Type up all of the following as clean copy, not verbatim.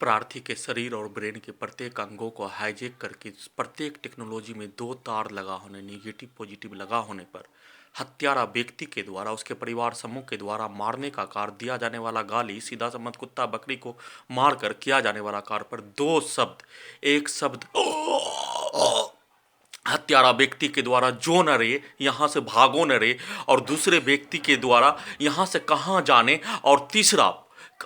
प्रार्थी के शरीर और ब्रेन के प्रत्येक अंगों को हाईजैक करके प्रत्येक टेक्नोलॉजी में दो तार लगा होने, निगेटिव पॉजिटिव लगा होने पर हत्यारा व्यक्ति के द्वारा उसके परिवार समूह के द्वारा मारने का कार्य, दिया जाने वाला गाली, सीधा संबंध कुत्ता बकरी को मारकर किया जाने वाला कार्य पर दो शब्द, एक शब्द हत्यारा व्यक्ति के द्वारा जो न रे यहाँ से भागो न रे, और दूसरे व्यक्ति के द्वारा यहाँ से कहाँ जाने, और तीसरा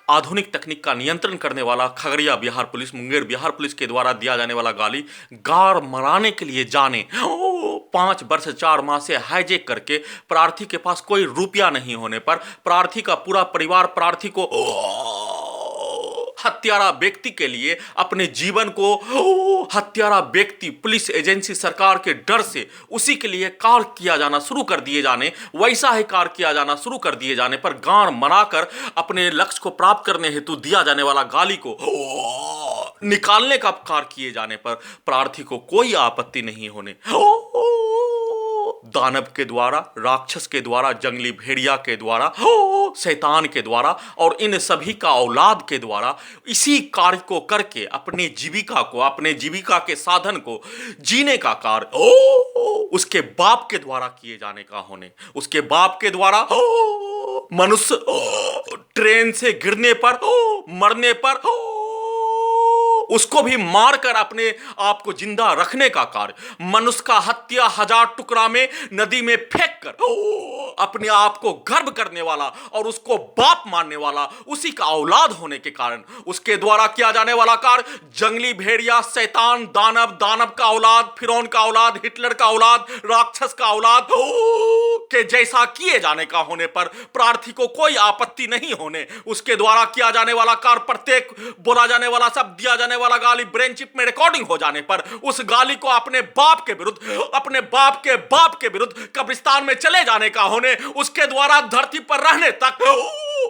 आधुनिक तकनीक का नियंत्रण करने वाला खगड़िया बिहार पुलिस, मुंगेर बिहार पुलिस के द्वारा दिया जाने वाला गाली, गार मराने के लिए जाने 5 वर्ष 4 माह से हाईजैक करके प्रार्थी के पास कोई रुपया नहीं होने पर प्रार्थी का पूरा परिवार प्रार्थी को हत्यारा व्यक्ति के लिए अपने जीवन को हत्यारा व्यक्ति पुलिस एजेंसी सरकार के डर से उसी के लिए कार्य किया जाना शुरू कर दिए जाने, वैसा ही कार्य किया जाना शुरू कर दिए जाने पर गांड मनाकर अपने लक्ष्य को प्राप्त करने हेतु दिया जाने वाला गाली को निकालने का कार्य किए जाने पर प्रार्थी को कोई आपत्ति नहीं होने, दानव के द्वारा, राक्षस के द्वारा, जंगली भेड़िया के द्वारा, शैतान के द्वारा और इन सभी का औलाद के द्वारा इसी कार्य को करके अपने जीविका को, अपने जीविका के साधन को जीने का कार्य उसके बाप के द्वारा किए जाने का होने, उसके बाप के द्वारा मनुष्य ट्रेन से गिरने पर, मरने पर उसको भी मारकर अपने आप को जिंदा रखने का कार्य, मनुष्य का हत्या 1000 टुकड़ा में नदी में फेंक कर अपने आप को गर्व करने वाला और उसको बाप मानने वाला उसी का औलाद होने के कारण उसके द्वारा किया जाने वाला कार्य, जंगली भेड़िया, शैतान, दानव, दानव का औलाद, फिरौन का औलाद, हिटलर का औलाद, राक्षस का औलाद के जैसा किए जाने का होने पर प्रार्थी को कोई आपत्ति नहीं होने, उसके द्वारा किया जाने वाला कार्य, प्रत्येक बोला जाने वाला शब्द, दिया जाने वाला गाली ब्रेन चिप में रिकॉर्डिंग हो जाने पर उस गाली को अपने बाप के विरुद्ध, अपने बाप के विरुद्ध कब्रिस्तान में चले जाने का होने, उसके द्वारा धरती पर रहने तक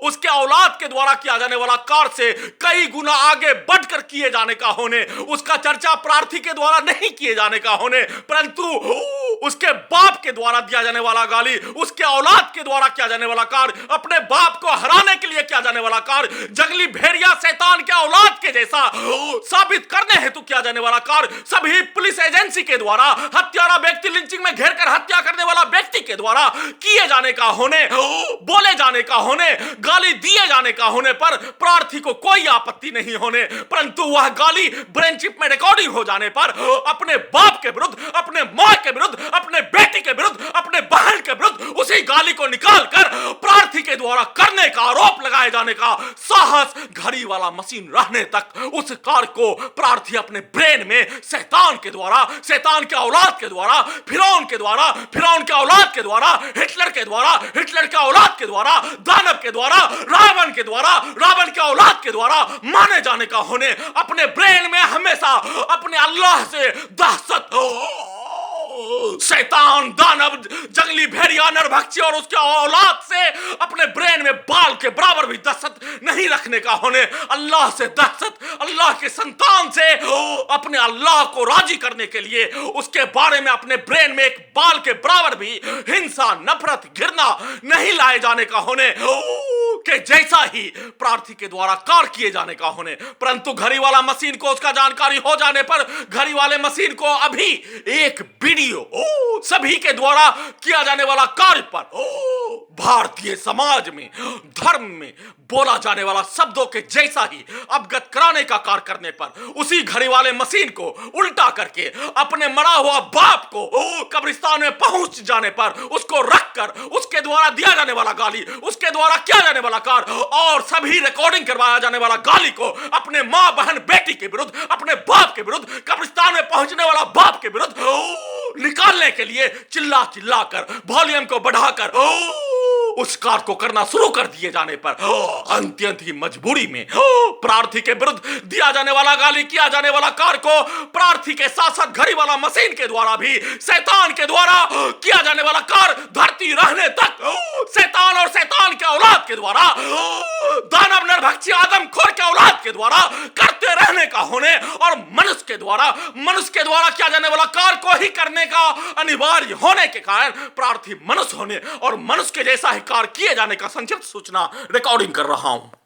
उसके औलाद के द्वारा किया जाने वाला कार्य से कई गुना आगे बढ़कर किए जाने का होने, उसका चर्चा प्रार्थी के द्वारा नहीं किए जाने का होने परंतु उसके बाप के द्वारा दिया जाने वाला गाली, उसके औलाद के द्वारा किया जाने वाला कार्य, अपने बाप को हराने के लिए किया जाने वाला कार्य, जंगली भेड़िया शैतान के औलाद के जैसा साबित करने हेतु किया जाने वाला कार्य, सभी पुलिस एजेंसी के द्वारा हत्यारा व्यक्ति, लिंचिंग में घेर कर हत्या करने वाला व्यक्ति के द्वारा किए जाने का होने, बोले जाने का होने, गाली दिए जाने का होने पर प्रार्थी को कोई आपत्ति नहीं होने, परंतु वह गाली ब्रेन चिप में रिकॉर्डिंग हो जाने पर अपने बाप के विरुद्ध, अपने मां के विरुद्ध, अपने बेटी के विरुद्ध, अपने बहन के विरुद्ध उसी गाली को निकालकर प्रार्थी के द्वारा करने का आरोप लगाए जाने का साहस, घड़ी वाला मशीन रहने तक उस कार्य को प्रार्थी अपने ब्रेन में शैतान के द्वारा, शैतान के औलाद के द्वारा, फिरौन के द्वारा, फिरौन के औलाद के द्वारा, हिटलर के द्वारा, हिटलर के औलाद के द्वारा, दानव के द्वारा, रावण के द्वारा, रावण के औलाद के द्वारा माने जाने का होने, अपने ब्रेन में हमेशा अपने अल्लाह से दहशत, शैतान, दानव, जंगली भेड़िया, नरभक्षी और उसके औलाद से अपने ब्रेन में बाल के बराबर भी दहशत नहीं रखने का होने, अल्लाह से दहशत, अल्लाह के संतान से अपने अल्लाह को राजी करने के लिए उसके बारे में अपने ब्रेन में एक बाल के बराबर भी हिंसा, नफरत, घृणा नहीं लाए जाने का होने के जैसा ही प्रार्थी के द्वारा कार्य किए जाने का होने, परंतु घड़ी वाला मशीन को उसका जानकारी हो जाने पर घड़ी वाले मशीन को अभी एक वीडियो सभी के द्वारा किया जाने वाला कार्य पर भारतीय समाज में, धर्म में बोला जाने वाला शब्दों के जैसा ही अवगत कराने का कार्य करने पर उसी घड़ी वाले मशीन को उल्टा करके अपने मरा हुआ बाप को कब्रिस्तान में पहुंच जाने पर उसको रखकर उसके द्वारा दिया जाने वाला गाली, उसके द्वारा किया जाने वाला कार्य और सभी रिकॉर्डिंग करवाया जाने वाला गाली को अपने मां, बहन, बेटी के विरुद्ध, अपने बाप के विरुद्ध, कब्रिस्तान में पहुंचने वाला बाप के विरुद्ध निकालने के लिए चिल्ला चिल्ला कर, वॉल्यूम को बढ़ाकर उस कार्य को करना शुरू कर दिए जाने पर अत्यंत ही मजबूरी में प्रार्थी के विरुद्ध दिया जाने वाला गाली, किया जाने वाला कार्य को प्रार्थी के साथ साथ घड़ी वाला मशीन के द्वारा भी शैतान के द्वारा किया जाने वाला कार्य धरती रहने तक शैतान और शैतान के औलाद के द्वारा, दानव, नरभक्षी, आदमखोर के औलाद के द्वारा करते रहने का होने और मनुष्य के द्वारा किया जाने वाला कार्य को ही करने का अनिवार्य होने के कारण प्रार्थी मनुष्य होने और मनुष्य के जैसा ही कार्य किए जाने का संक्षिप्त सूचना रिकॉर्डिंग कर रहा हूं।